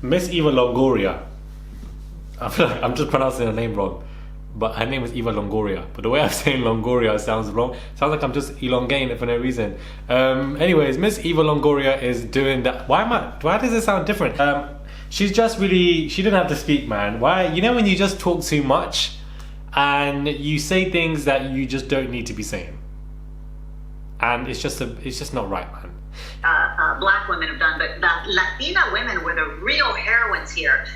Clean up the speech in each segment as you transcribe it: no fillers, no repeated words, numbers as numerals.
Miss Eva Longoria. I feel like I'm just pronouncing her name wrong, but her name is Eva Longoria. But the way I'm saying Longoria sounds wrong. Sounds like I'm just elongating it for no reason. Anyways, Miss Eva Longoria is doing that. Why does it sound different? She's just really, she didn't have to speak, man. Why? You know when you just talk too much and you say things that you just don't need to be saying, and it's just not right, man. Black women have done, but the Latina women were the real heroines here.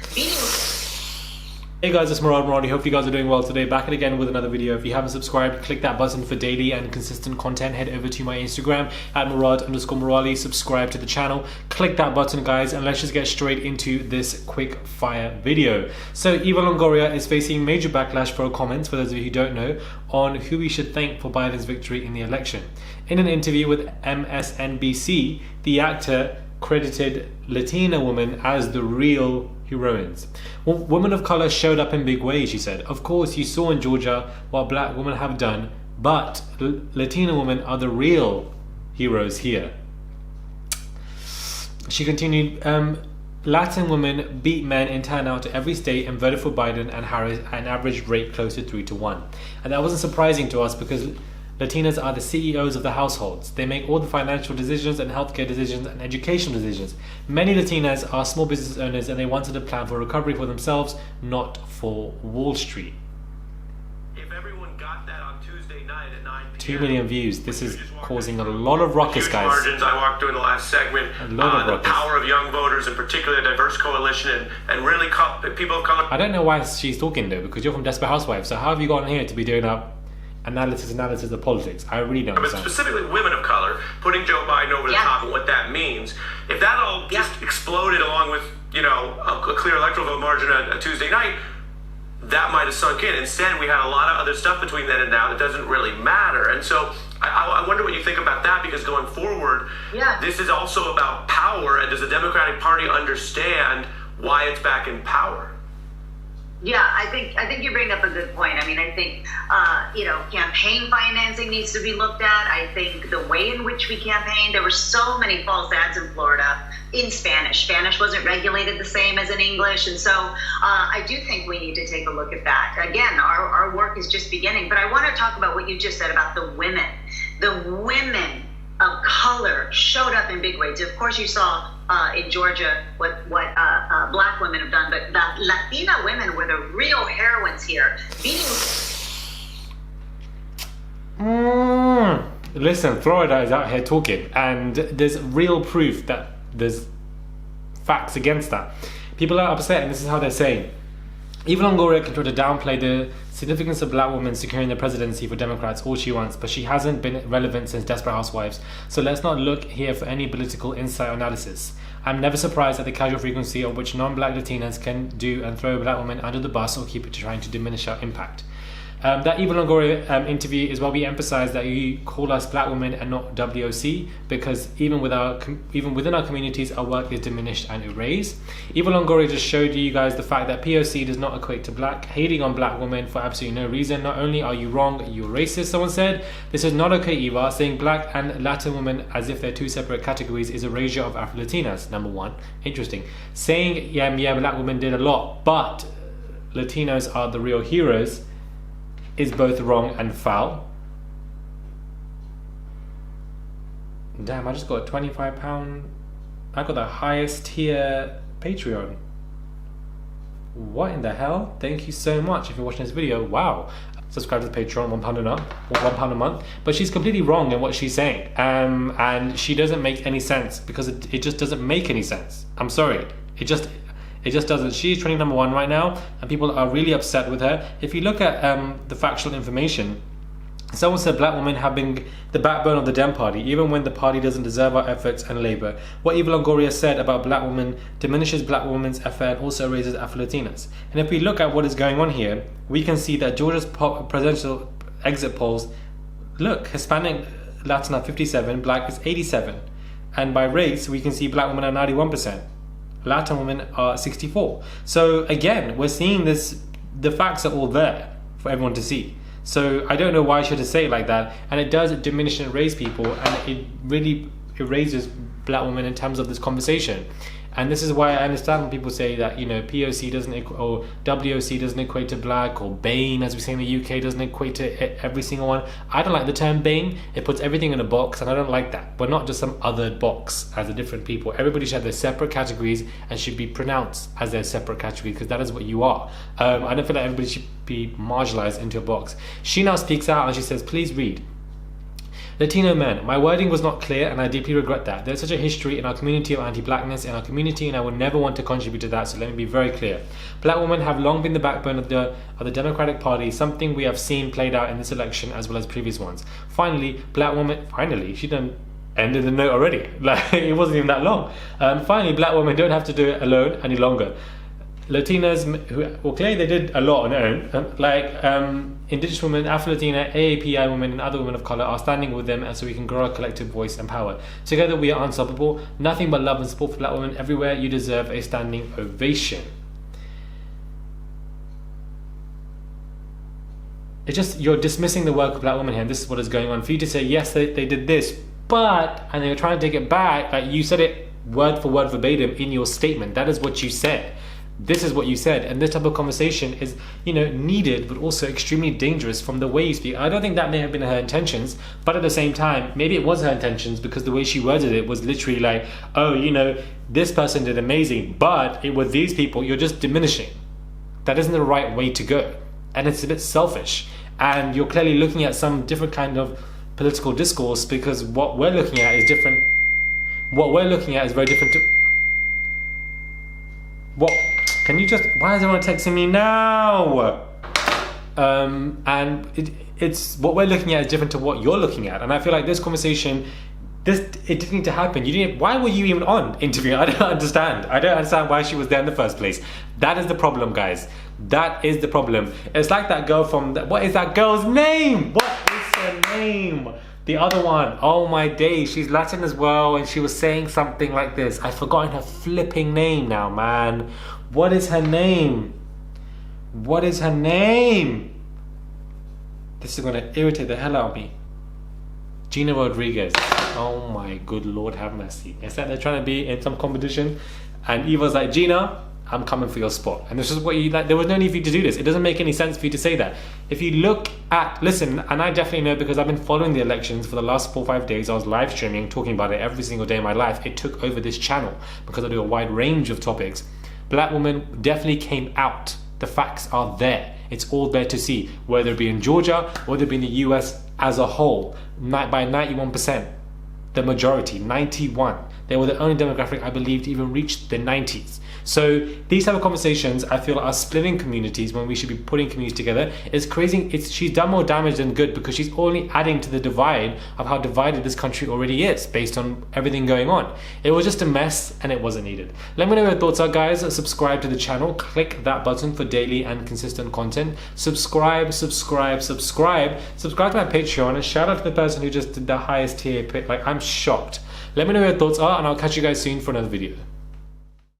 Hey guys, it's Murad. Hope you guys are doing well today. Back again with another video. If you haven't subscribed, click that button for daily and consistent content. Head over to my Instagram at Murad_Murali. Subscribe to the channel. Click that button, guys, and let's just get straight into this quick fire video. So Eva Longoria is facing major backlash for her comments, for those of you who don't know, on who we should thank for Biden's victory in the election. In an interview with MSNBC, the actor credited Latina women as the real heroines. Women of color showed up in big ways, she said. Of course, you saw in Georgia what black women have done, but Latina women are the real heroes here. She continued, Latin women beat men in turnout to every state and voted for Biden and Harris at an average rate close to 3-1. And that wasn't surprising to us because Latinas are the CEOs of the households. They make all the financial decisions and healthcare decisions and educational decisions. Many Latinas are small business owners and they wanted a plan for recovery for themselves, not for Wall Street. If everyone got that on Tuesday night at 9 p.m. 2 million views. This is causing a lot of ruckus, guys. Margins. I walked through in the last segment. A lot of ruckus. The power of young voters, in particular, a diverse coalition, and really people of color. I don't know why she's talking though, because you're from Desperate Housewives. So how have you gotten here to be doing up analysis of politics? I really don't understand. But specifically women of color, putting Joe Biden over the top and what that means. If that all just exploded along with, a clear electoral vote margin on a Tuesday night, that might have sunk in. Instead, we had a lot of other stuff between then and now that doesn't really matter. And so I wonder what you think about that, because going forward, this is also about power. And does the Democratic Party understand why it's back in power? Yeah, I think you bring up a good point. I mean, I think, campaign financing needs to be looked at. I think the way in which we campaigned, there were so many false ads in Florida in Spanish. Spanish wasn't regulated the same as in English. And so I do think we need to take a look at that. Again, our work is just beginning. But I want to talk about what you just said about the women. The women of color showed up in big ways. Of course, you saw in Georgia what black women have done, but the Latina women were the real heroines here. Listen, Florida is out here talking, and there's real proof that there's facts against that. People are upset, and this is how they're saying. Eva Longoria can try to downplay the significance of black women securing the presidency for Democrats all she wants, but she hasn't been relevant since Desperate Housewives. So let's not look here for any political insight or analysis. I'm never surprised at the casual frequency on which non-black Latinas can do and throw black women under the bus or keep it trying to diminish our impact. That Eva Longoria interview is why we emphasize that you call us black women and not WOC, because even within our communities, our work is diminished and erased. Eva Longoria just showed you guys the fact that POC does not equate to black. Hating on black women for absolutely no reason. Not only are you wrong, you're racist, someone said. This is not okay, Eva. Saying black and Latin women as if they're two separate categories is erasure of Afro-Latinas, number one. Interesting. Saying, yeah, black women did a lot, but Latinos are the real heroes is both wrong and foul. Damn, I just got a £25. I got the highest tier Patreon. What in the hell? Thank you so much if you're watching this video. Wow. Subscribe to the Patreon, £1 a month. But she's completely wrong in what she's saying. And she doesn't make any sense, because it just doesn't make any sense. I'm sorry. It just doesn't. She's trending number one right now, and people are really upset with her. If you look at the factual information, someone said black women have been the backbone of the Dem Party, even when the party doesn't deserve our efforts and labor. What Eva Longoria said about black women diminishes black women's effort and also raises Afro-Latinas. And if we look at what is going on here, we can see that Georgia's presidential exit polls, look, Hispanic Latin are 57, black is 87. And by race, we can see black women are 91%. Latin women are 64. So again, we're seeing this, the facts are all there for everyone to see. So I don't know why she had to say it like that, and it does diminish and erase people, and it really erases black women in terms of this conversation. And this is why I understand when people say that, you know, POC doesn't or WOC doesn't equate to black, or BAME, as we say in the UK, doesn't equate to every single one. I don't like the term BAME. It puts everything in a box, and I don't like that. We're not just some other box as a different people. Everybody should have their separate categories and should be pronounced as their separate category, because that is what you are. I don't feel like everybody should be marginalized into a box. She now speaks out and she says, please read. Latino men, my wording was not clear and I deeply regret that. There's such a history in our community of anti-blackness in our community, and I would never want to contribute to that, so let me be very clear. Black women have long been the backbone of the Democratic Party, something we have seen played out in this election as well as previous ones. Finally, she done ended the note already. Like, it wasn't even that long. Finally, black women don't have to do it alone any longer. Latinas, clearly they did a lot on their own, Indigenous women, Afro-Latina, AAPI women and other women of colour are standing with them, and so we can grow our collective voice and power. Together we are unstoppable. Nothing but love and support for black women everywhere. You deserve a standing ovation. It's just, you're dismissing the work of black women here, and this is what is going on. For you to say, yes, they did this, but, and they're trying to take it back, like you said it word for word verbatim in your statement. That is what you said. This is what you said, and this type of conversation is, you know, needed, but also extremely dangerous from the way you speak. I don't think that may have been her intentions, but at the same time, maybe it was her intentions, because the way she worded it was literally like, oh, you know, this person did amazing, but it was these people, you're just diminishing. That isn't the right way to go, and it's a bit selfish, and you're clearly looking at some different kind of political discourse, because what we're looking at is different. What we're looking at is very different to what. Can you just, why is everyone texting me now? And it's what we're looking at is different to what you're looking at. And I feel like this conversation, it didn't need to happen. Why were you even on interviewing? I don't understand. I don't understand why she was there in the first place. That is the problem, guys. That is the problem. It's like that girl from, what is that girl's name? What is her name? The other one, oh my days, she's Latin as well, and she was saying something like this. I've forgotten her flipping name now, man. What is her name? What is her name? This is gonna irritate the hell out of me. Gina Rodriguez. Oh my good Lord, have mercy. It's like they're trying to be in some competition, and Eva's like, Gina, I'm coming for your spot. And this is what you like. There was no need for you to do this. It doesn't make any sense for you to say that. If you look at, listen, and I definitely know because I've been following the elections for the last 4 or 5 days. I was live streaming, talking about it every single day of my life. It took over this channel because I do a wide range of topics. Black women definitely came out. The facts are there. It's all there to see, whether it be in Georgia, whether it be in the US as a whole, by 91%. The majority, 91. They were the only demographic, I believe, to even reach the 90s. So these type of conversations, I feel, are splitting communities when we should be putting communities together. It's crazy. She's done more damage than good, because she's only adding to the divide of how divided this country already is based on everything going on. It was just a mess, and it wasn't needed. Let me know what your thoughts are, guys. Subscribe to the channel. Click that button for daily and consistent content. Subscribe to my Patreon, and shout out to the person who just did the highest tier pick. Like, I'm shocked. Let me know what your thoughts are, and I'll catch you guys soon for another video.